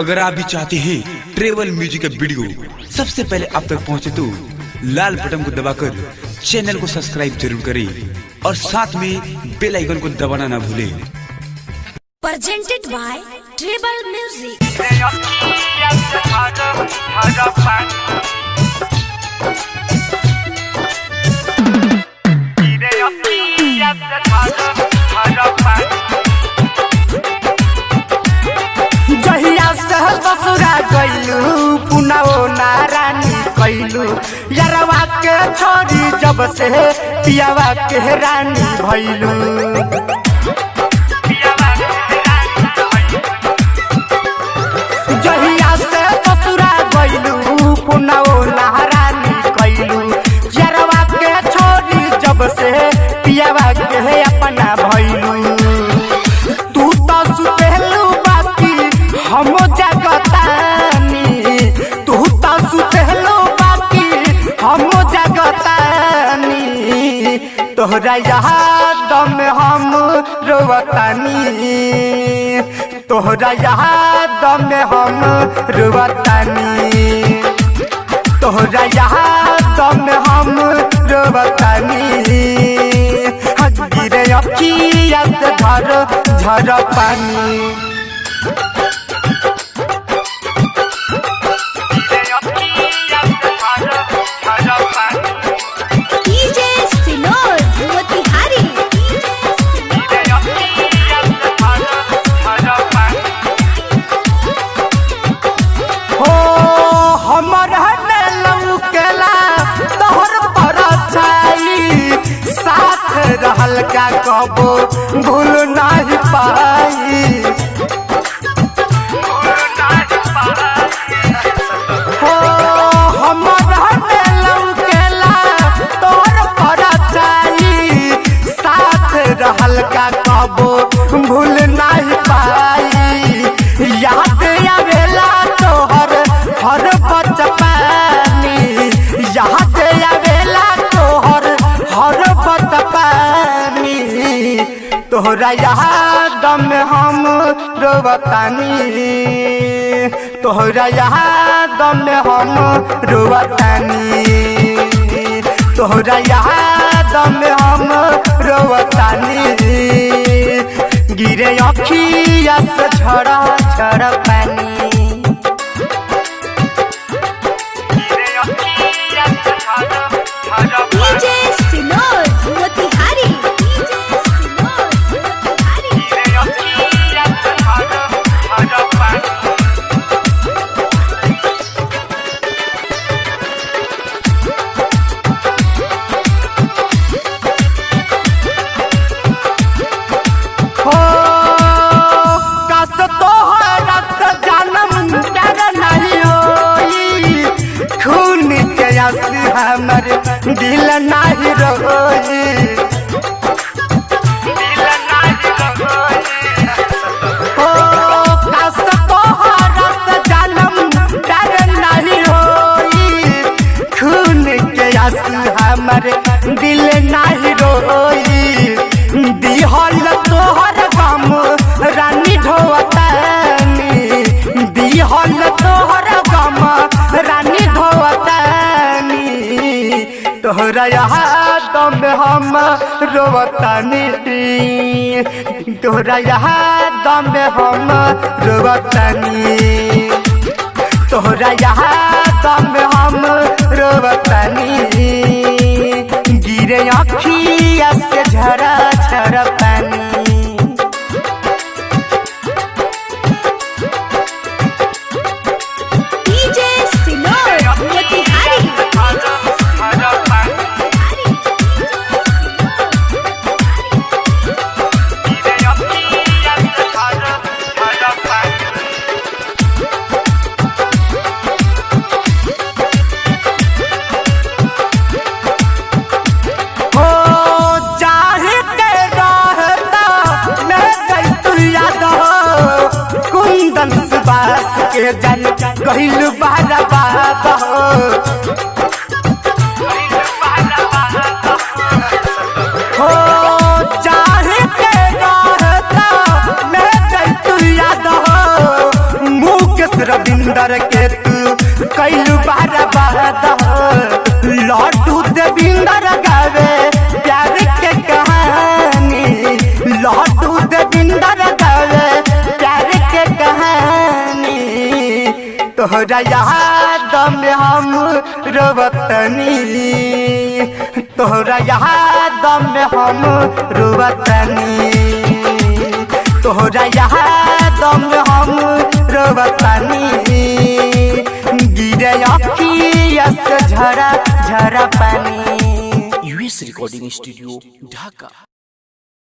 अगर आप भी चाहते हैं ट्रेवल म्यूजिक का वीडियो सबसे पहले आप तक पहुंचे तो लाल बटन को दबाकर चैनल को सब्सक्राइब जरूर करें और साथ में बेल आइकन को दबाना ना भूलें। Presented by Tribal Music. जहिया से ससुरा गइलू पुनाओ नारानी कैलू यारवा के छोरी जब से पियावा के रानी भइलू। जहिया से ससुरा गइलू पुनाओ नारानी कैलू यारवा के छोरी जब से पियावा के अपना भइलू। तू तो सुतेलू हम जगतानी तू तो सुतेलो बाकी हम जगतानी तोहरा याद में हम रोवतानी तोहरा याद में हम रोवतानी तोहरा याद में हम रोवतानी। गिरे अखिया से झर पानी रहल का कबो भूल नहीं पाई हो हमरा लौकेला तोर परछाई साथ रहल का कबो भूल नहीं पाई। याद आवेला तोहर हर बचपनी याद आवेला तोहर हर बचपनी तोहरा याद में हम रोवतानी तोहरा याद में हम रोवतानी तोहरा याद में हम रोवतानी। गिरे अखिया से झड़ पानी हमर दिल नाही रोई हो कस तोहरत जन्म डर नहीं होई खून के आंसू हमर दिल नाही रोई। दिहल तोहर गम रानी ढोवतानी दिहल तोहर गम रानी ढोवतानी तोहरा याद में हम रोवतानी तोहरा याद में हम रोवतानी तोहरा याद में हम रोवतानी। गिरे अखिया से झड़ पानी के जन कहिल बारा बाबा हो चाहे के रहता मैं तू याद हो मुँह के रविंदर के तू कैलू बारा बात लड्डू देविंदर गावे प्यार के कहानी लड्डू देविंदर गावे प्यार के कहानी तोहरा याद में हम रोवतनी तोहरा याद में हम रोवतनी तोहरा याद में हम रोवतनी गिरे अखिया से झरा झरा पानी। यूएस रिकॉर्डिंग स्टूडियो ढाका।